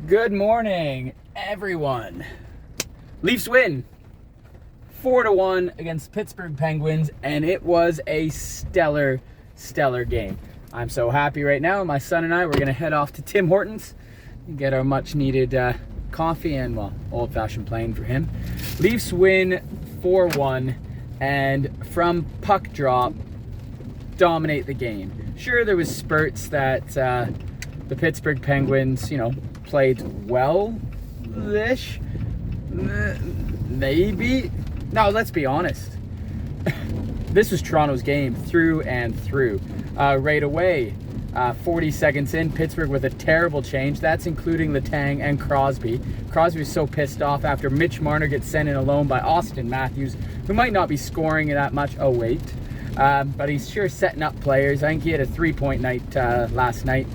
Good morning, everyone. Leafs win 4-1 against Pittsburgh Penguins, and it was a stellar game. I'm so happy right now. My son and I, we're going to head off to Tim Hortons and get our much-needed coffee and, well, old-fashioned plain for him. Leafs win 4-1, and from puck drop, dominate the game. Sure, there was spurts that the Pittsburgh Penguins, played well-ish. Maybe. No, let's be honest. This was Toronto's game through and through. Right away, 40 seconds in, Pittsburgh with a terrible change. That's including Letang and Crosby. Crosby was so pissed off after Mitch Marner gets sent in alone by Austin Matthews, who might not be scoring that much. Oh, wait. But he's sure setting up players. I think he had a 3-point night last night.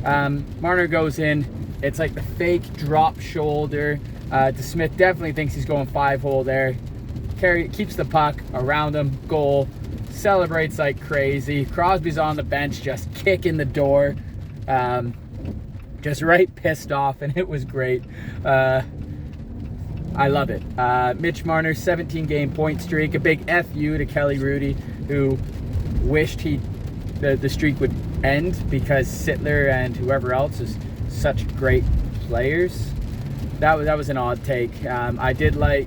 Marner goes in. It's like the fake drop shoulder. DeSmith definitely thinks he's going 5-hole there. Keeps the puck around him. Goal. Celebrates like crazy. Crosby's on the bench just kicking the door. Just right pissed off, and it was great. I love it. Mitch Marner, 17-game point streak. A big FU to Kelly Hrudey, who wished the streak would end because Sittler and whoever else is such great players. That was an odd take. I did like,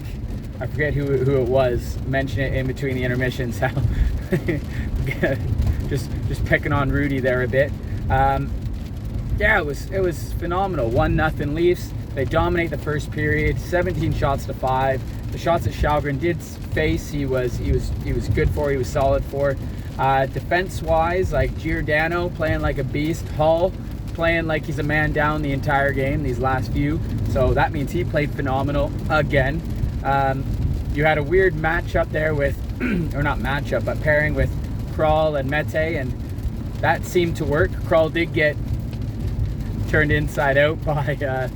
I forget who it was, mention it in between the intermissions, how just picking on Hrudey there a bit. Yeah, it was phenomenal. 1-0 Leafs. They dominate the first period, 17 shots to 5. The shots that Shalgren did face, he was good for. He was solid for. Defense-wise, like Giordano playing like a beast. Hull playing like he's a man down the entire game, these last few. So that means he played phenomenal again. You had a weird matchup there with, or not matchup, but pairing with Kral and Mete, and that seemed to work. Kral did get turned inside out by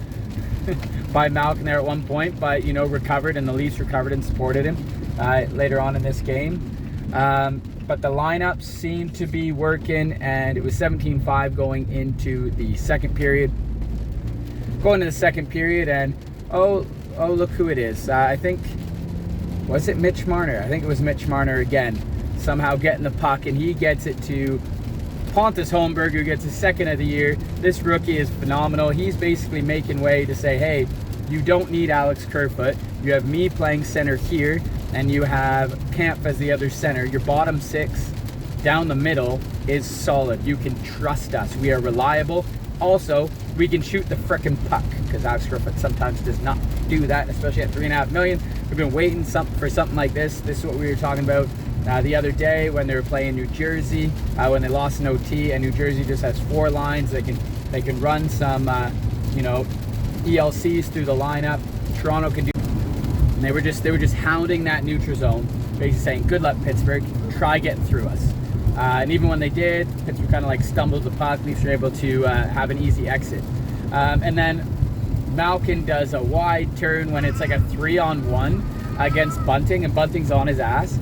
by Malkin there at one point, but recovered, and the Leafs recovered and supported him later on in this game. But the lineups seemed to be working, and it was 17-5 going into the second period. Going to the second period, and oh, look who it is. I think, was it Mitch Marner? I think it was Mitch Marner again, somehow getting the puck, and he gets it to Pontus Holmberg, who gets his second of the year. This rookie is phenomenal. He's basically making way to say, hey, you don't need Alex Kerfoot. You have me playing center here, and you have Kampf as the other center. Your bottom six down the middle is solid. You can trust us. We are reliable. Also, we can shoot the frickin' puck, because Alex Kerfoot sometimes does not do that, especially at $3.5 million. We've been waiting for something like this. This is what we were talking about the other day when they were playing New Jersey, when they lost an OT, and New Jersey just has 4 lines. They can run some ELCs through the lineup. Toronto can do, and they were just hounding that neutral zone, basically saying, good luck Pittsburgh, try getting through us. And even when they did, Pittsburgh kind of like stumbled the puck. Leafs were able to have an easy exit. And then Malkin does a wide turn when it's like a 3-on-1 against Bunting, and Bunting's on his ass.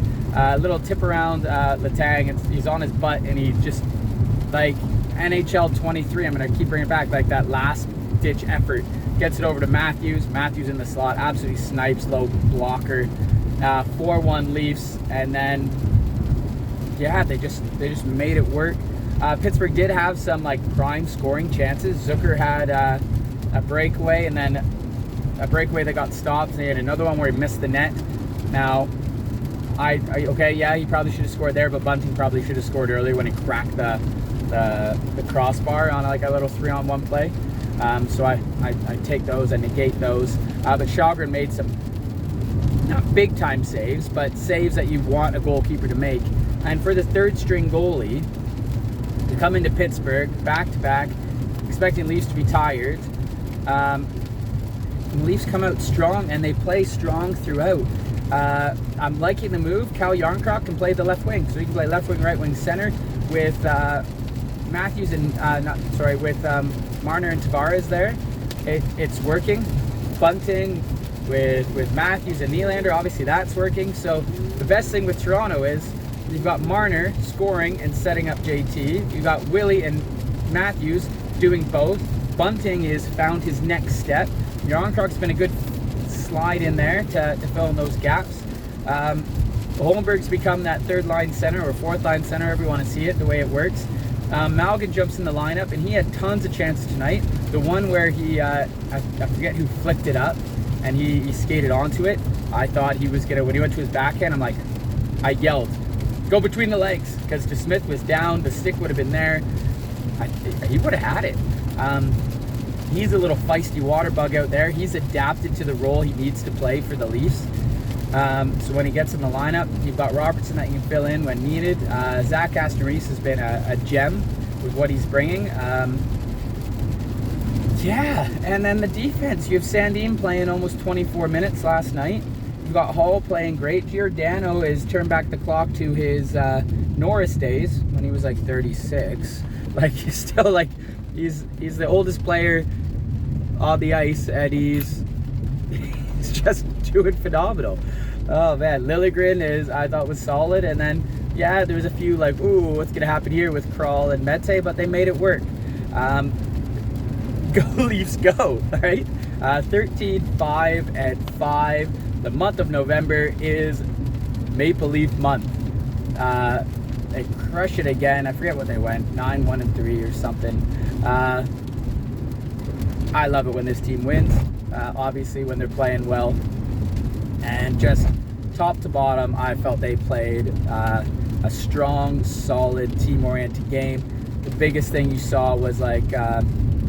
Little tip around Letang, and he's on his butt, and he just, like NHL 23, I'm going to keep bringing it back, like that last ditch effort. Gets it over to Matthews. Matthews in the slot, absolutely snipes, low blocker. 4-1 Leafs, and then, yeah, they just made it work. Pittsburgh did have some like prime scoring chances. Zucker had a breakaway, and then a breakaway that got stopped, and they had another one where he missed the net. Now, he probably should have scored there, but Bunting probably should have scored earlier when he cracked the crossbar on like a little 3-on-1 play. So I take those, I negate those. But Shalgren made some not big time saves, but saves that you want a goalkeeper to make. And for the third string goalie to come into Pittsburgh back to back, expecting Leafs to be tired, the Leafs come out strong, and they play strong throughout. I'm liking the move. Cal Yarncroc can play the left wing, so he can play left wing, right wing, center with Matthews and with Marner and Tavares there. It's working. Bunting with Matthews and Nylander, obviously that's working. So the best thing with Toronto is you've got Marner scoring and setting up JT. You've got Willie and Matthews doing both. Bunting is found his next step. Jarnkrok's been a good slide in there to fill in those gaps. Holmberg's become that third line center or fourth line center, however you want to see it, the way it works. Malgin jumps in the lineup, and he had tons of chances tonight. The one where he, I forget who flicked it up, and he skated onto it. I thought he was gonna, when he went to his backhand, I'm like, I yelled, go between the legs, because DeSmith was down, the stick would have been there. He would have had it. He's a little feisty water bug out there. He's adapted to the role he needs to play for the Leafs. So when he gets in the lineup, you've got Robertson that you can fill in when needed. Zach Aston-Reese has been a gem with what he's bringing. Yeah, and then the defense. You have Sandin playing almost 24 minutes last night. You've got Hall playing great. Giordano has turned back the clock to his Norris days when he was like 36. Like, he's still like, he's the oldest player on the ice, and he's just doing phenomenal. Oh man, Liljegren I thought was solid, and then yeah, there was a few like, ooh, what's gonna happen here with Kral and Mete, but they made it work. Go Leafs, go! All right, 13-5-5. The month of November is Maple Leaf month. They crush it again. I forget what they went, 9-1-3 or something. I love it when this team wins. Obviously when they're playing well, and just top to bottom, I felt they played a strong, solid, team-oriented game. The biggest thing you saw was like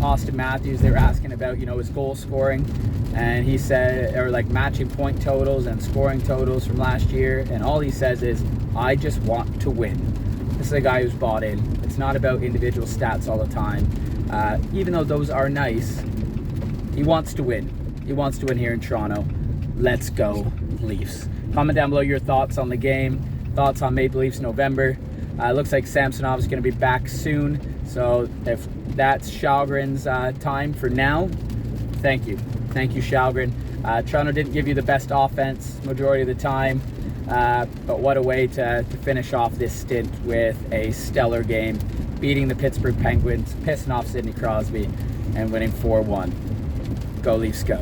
Austin Matthews. They were asking about, his goal scoring, and he said, or like matching point totals and scoring totals from last year, and all he says is, I just want to win. This is a guy who's bought in. It's not about individual stats all the time, even though those are nice. He wants to win. He wants to win here in Toronto. Let's go, Leafs. Comment down below your thoughts on the game, thoughts on Maple Leafs November. Looks like Samsonov is going to be back soon. So if that's Shalgren's time for now, thank you. Thank you, Shalgren. Toronto didn't give you the best offense majority of the time, but what a way to finish off this stint with a stellar game, beating the Pittsburgh Penguins, pissing off Sidney Crosby, and winning 4-1. Go Leafs, go.